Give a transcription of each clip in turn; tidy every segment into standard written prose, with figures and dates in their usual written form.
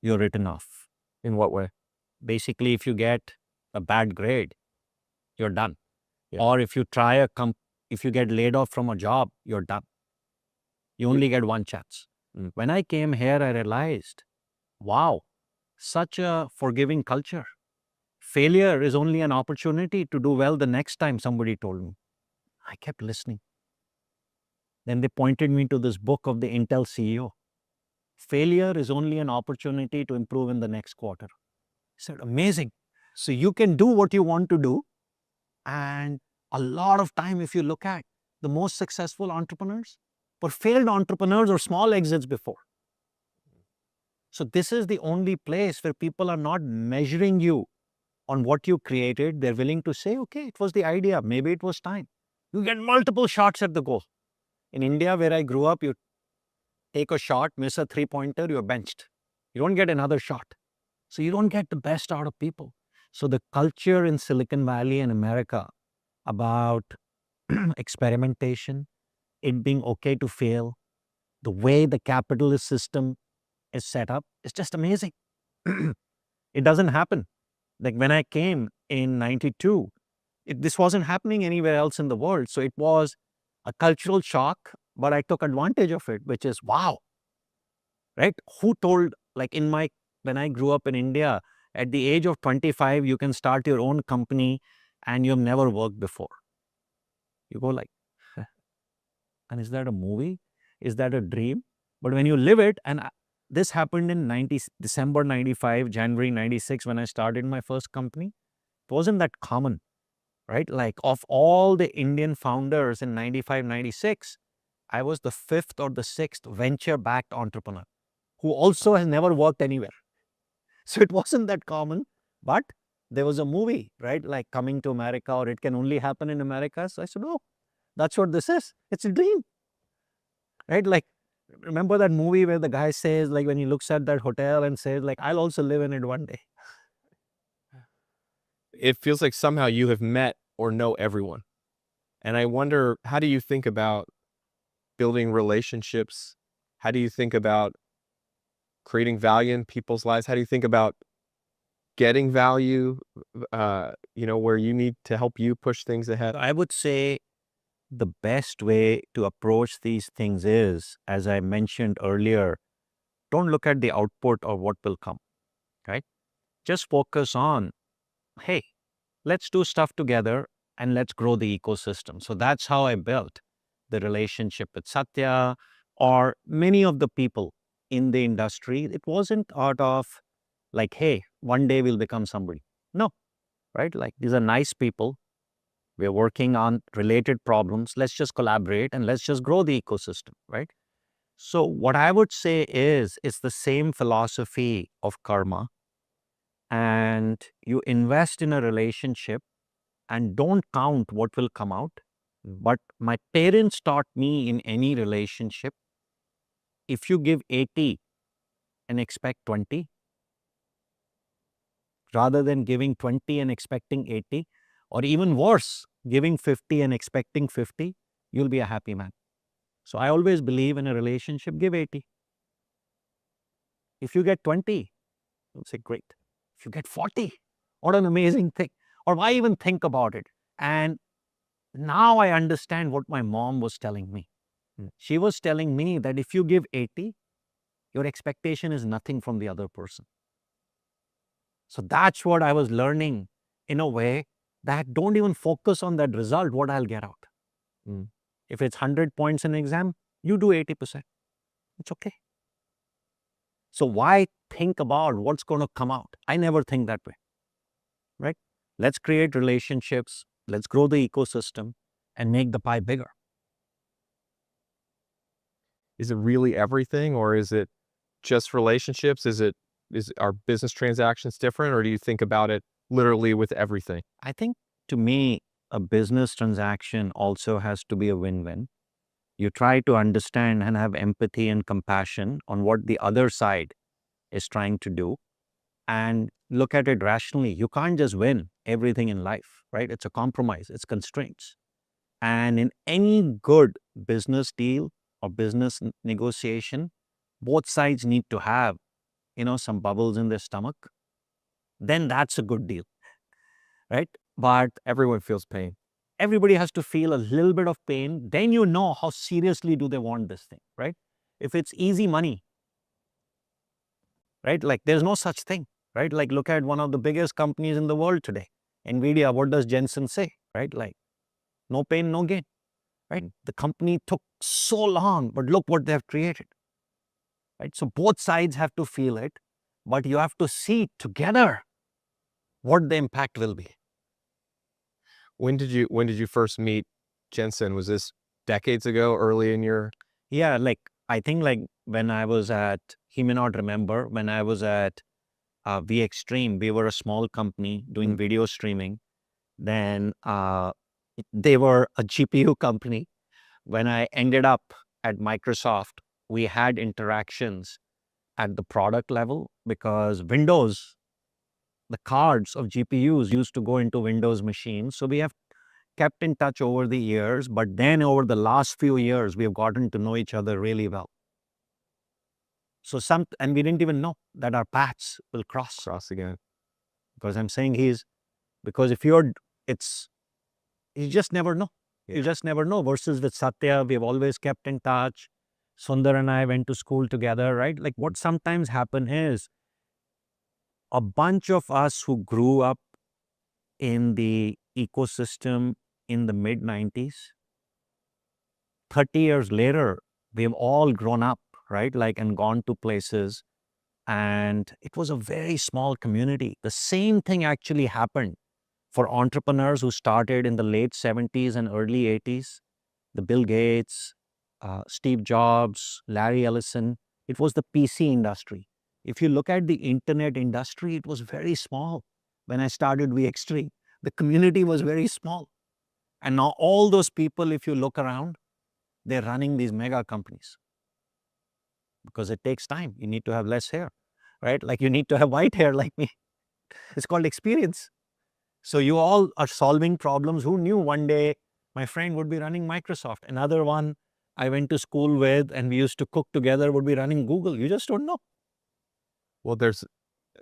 you're written off. In what way? Basically, if you get a bad grade, you're done. Yeah. Or if you if you get laid off from a job, you're done. You only get one chance. Mm. When I came here, I realized, wow, such a forgiving culture. Failure is only an opportunity to do well the next time, somebody told me. I kept listening. Then they pointed me to this book of the Intel CEO. Failure is only an opportunity to improve in the next quarter. I said, amazing. So you can do what you want to do. And a lot of time, if you look at the most successful entrepreneurs, were failed entrepreneurs or small exits before. So this is the only place where people are not measuring you on what you created. They're willing to say, okay, it was the idea. Maybe it was time. You get multiple shots at the goal. In India, where I grew up, you take a shot, miss a three-pointer, you're benched. You don't get another shot. So you don't get the best out of people. So the culture in Silicon Valley and America about experimentation, it being okay to fail, the way the capitalist system is set up is just amazing. It doesn't happen. Like when I came in 92, this wasn't happening anywhere else in the world. So it was a cultural shock, but I took advantage of it, which is wow, right? Who told, like when I grew up in India, at the age of 25, you can start your own company and you've never worked before. You go like, and is that a movie? Is that a dream? But when you live it, and this happened in December 95, January 96, when I started my first company, it wasn't that common, right? Like of all the Indian founders in 95, 96, I was the fifth or the sixth venture-backed entrepreneur who also has never worked anywhere. So it wasn't that common, but there was a movie, right? Like Coming to America, or It Can Only Happen in America. So I said, oh, that's what this is. It's a dream, right? Like, remember that movie where the guy says, like, when he looks at that hotel and says, like, I'll also live in it one day. It feels like somehow you have met or know everyone. And I wonder, how do you think about building relationships? How do you think about creating value in people's lives? How do you think about getting value, where you need to help you push things ahead? I would say the best way to approach these things is, as I mentioned earlier, don't look at the output or what will come, right? Just focus on, hey, let's do stuff together and let's grow the ecosystem. So that's how I built the relationship with Satya or many of the people in the industry. It wasn't out of like, hey, one day we'll become somebody. No, right? Like these are nice people. We're working on related problems. Let's just collaborate and let's just grow the ecosystem, right? So what I would say is, it's the same philosophy of karma, and you invest in a relationship and don't count what will come out. But my parents taught me in any relationship, if you give 80 and expect 20, rather than giving 20 and expecting 80, or even worse, giving 50 and expecting 50, you'll be a happy man. So I always believe in a relationship, give 80. If you get 20, you'll say, great. If you get 40, what an amazing thing. Or why even think about it? And now I understand what my mom was telling me. She was telling me that if you give 80, your expectation is nothing from the other person. So that's what I was learning in a way, that don't even focus on that result, what I'll get out. Mm. If it's 100 points in an exam, you do 80%. It's okay. So why think about what's going to come out? I never think that way, right? Let's create relationships. Let's grow the ecosystem and make the pie bigger. Is it really everything, or is it just relationships? Are business transactions different, or do you think about it literally with everything? I think to me, a business transaction also has to be a win-win. You try to understand and have empathy and compassion on what the other side is trying to do and look at it rationally. You can't just win everything in life, right? It's a compromise, it's constraints. And in any good business deal or business negotiation, both sides need to have some bubbles in their stomach, then that's a good deal, right? But Everyone feels pain. everybody has to feel a little bit of pain. Then you know how seriously do they want this thing, right? If it's easy money, right? Like there's no such thing, right? Like look at one of the biggest companies in the world today, NVIDIA. What does Jensen say, right? Like no pain, no gain, right? The company took so long, but look what they've created, right? So both sides have to feel it, but you have to see together what the impact will be. When did you first meet Jensen? Was this decades ago, early in your Yeah, like I think like when I was at, he may not remember, when I was at V Extreme, we were a small company doing video streaming. Then they were a GPU company. When I ended up at Microsoft, we had interactions at the product level because Windows, the cards of GPUs used to go into Windows machines. So we have kept in touch over the years, but then over the last few years, we have gotten to know each other really well. So and we didn't even know that our paths will cross, again? because I'm saying because if you just never know. You just never know. Versus with Satya, we've always kept in touch. Sundar and I went to school together, right? Like what sometimes happen is a bunch of us who grew up in the ecosystem in the mid 90s, 30 years later, we've all grown up, right? Like, and gone to places. And it was a very small community. The same thing actually happened for entrepreneurs who started in the late 70s and early 80s. The Bill Gates, Steve Jobs, Larry Ellison. It was the PC industry. If you look at the internet industry, it was very small. When I started VX3, the community was very small. And now all those people, if you look around, they're running these mega companies because it takes time. You need to have less hair, right? Like you need to have white hair like me. It's called experience. So you all are solving problems. Who knew one day my friend would be running Microsoft? Another one I went to school with and we used to cook together would be running Google. You just don't know. Well, there's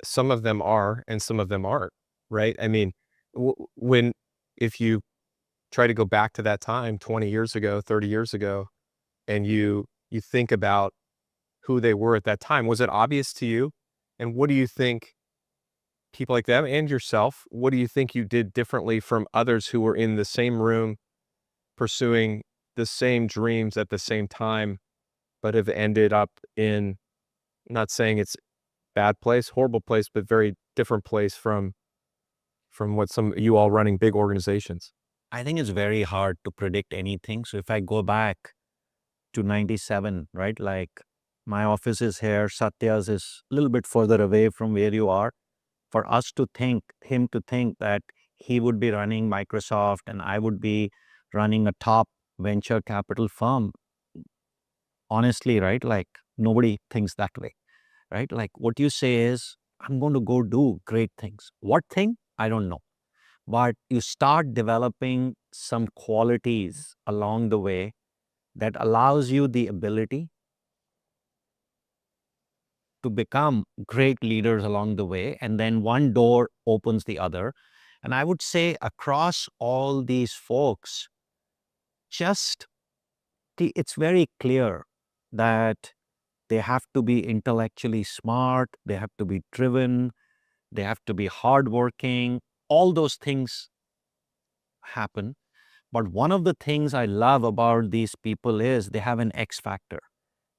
some of them are and some of them aren't, right? I mean, when if you try to go back to that time 20 years ago, 30 years ago, and you think about who they were at that time, was it obvious to you? And what do you think people like them and yourself, what do you think you did differently from others who were in the same room pursuing the same dreams at the same time, but have ended up in, not saying it's bad place, horrible place, but very different place from what some you all running big organizations? I think it's very hard to predict anything. So if I go back to 97, right? Like my office is here, Satya's is a little bit further away from where you are. For us to think, him to think that he would be running Microsoft and I would be running a top venture capital firm, honestly, right? Like nobody thinks that way, right? Like what you say is, I'm going to go do great things. What thing? I don't know. But you start developing some qualities along the way that allows you the ability to become great leaders along the way. And then one door opens the other. And I would say across all these folks, just it's very clear that they have to be intellectually smart, they have to be driven, they have to be hardworking. All those things happen. But one of the things I love about these people is they have an X factor.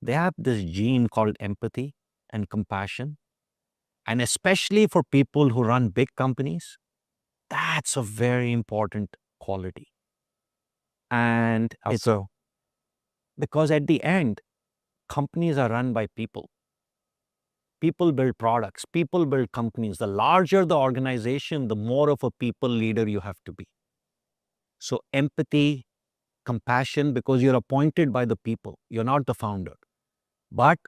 They have this gene called empathy and compassion. And especially for people who run big companies, that's a very important quality. And How it's so? because at the end, companies are run by people. People build products, people build companies. The larger the organization, the more of a people leader you have to be. So empathy, compassion, because you're appointed by the people, you're not the founder. But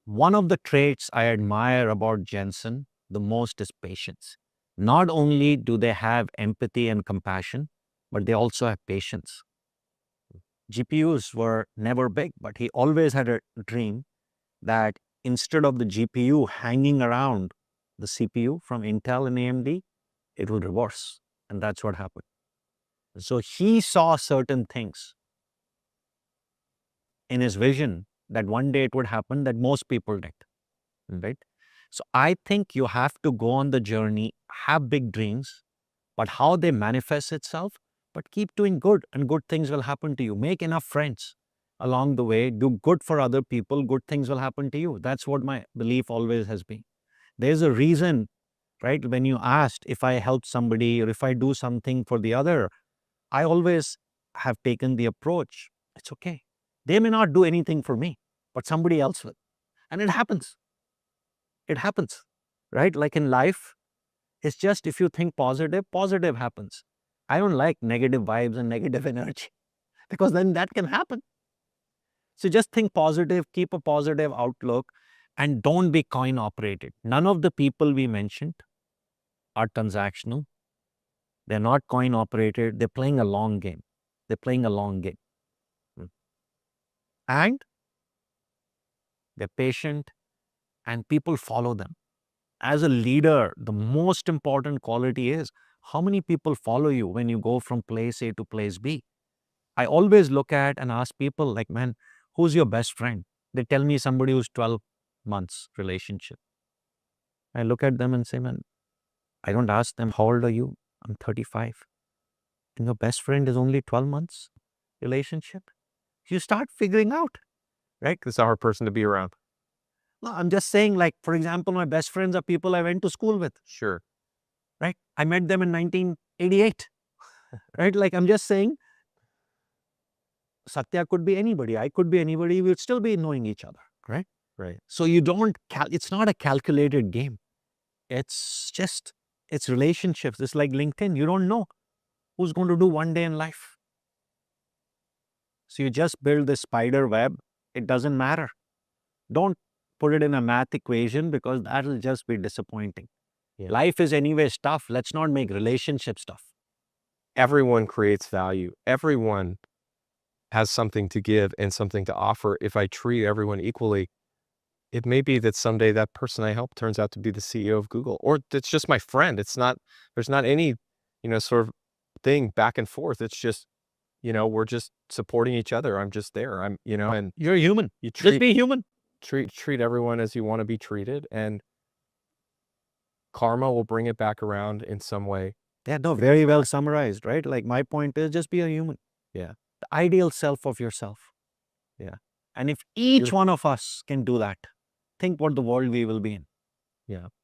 one of the traits I admire about Jensen the most is patience. Not only do they have empathy and compassion, but they also have patience. GPUs were never big, but he always had a dream that instead of the GPU hanging around the CPU from Intel and AMD, it will reverse. And that's what happened. So he saw certain things in his vision that one day it would happen that most people did, right? So I think you have to go on the journey, have big dreams, but how they manifest itself, but keep doing good and good things will happen to you. Make enough friends along the way, do good for other people, good things will happen to you. That's what my belief always has been. There's a reason, right? When you asked if I help somebody or if I do something for the other, I always have taken the approach, it's okay. They may not do anything for me, but somebody else will. And it happens. It happens, right? Like in life, it's just if you think positive, positive happens. I don't like negative vibes and negative energy because then that can happen. So just think positive, keep a positive outlook, and don't be coin operated. None of the people we mentioned are transactional. They're not coin operated. They're playing a long game. They're playing a long game. And they're patient and people follow them. As a leader, the most important quality is how many people follow you when you go from place A to place B. I always look at and ask people like, man, who's your best friend? They tell me somebody who's 12 months relationship. I look at them and say, man, I don't ask them, how old are you? I'm 35. And your best friend is only 12 months relationship. You start figuring out, right? It's a hard person to be around. No, I'm just saying, like, for example, my best friends are people I went to school with, Sure. right? I met them in 1988, right? Like, I'm just saying, Satya could be anybody. I could be anybody. We would still be knowing each other, right? Right. So you don't, it's not a calculated game. It's just, it's relationships. It's like LinkedIn. You don't know who's going to do one day in life. So you just build this spider web. It doesn't matter. Don't put it in a math equation because that will just be disappointing. Yeah. Life is anyways tough. Let's not make relationships tough. Everyone creates value. Everyone has something to give and something to offer. If I treat everyone equally, it may be that someday that person I help turns out to be the CEO of Google, or it's just my friend. It's not, there's not any, sort of thing back and forth. It's just, we're just supporting each other. I'm just there. And You're human. you Just be human. treat everyone as you want to be treated, and karma will bring it back around in some way. Yeah, no, very well summarized, right? Like my point is just be a human. Yeah. The ideal self of yourself. Yeah. And if each one of us can do that, think what the world we will be in. Yeah.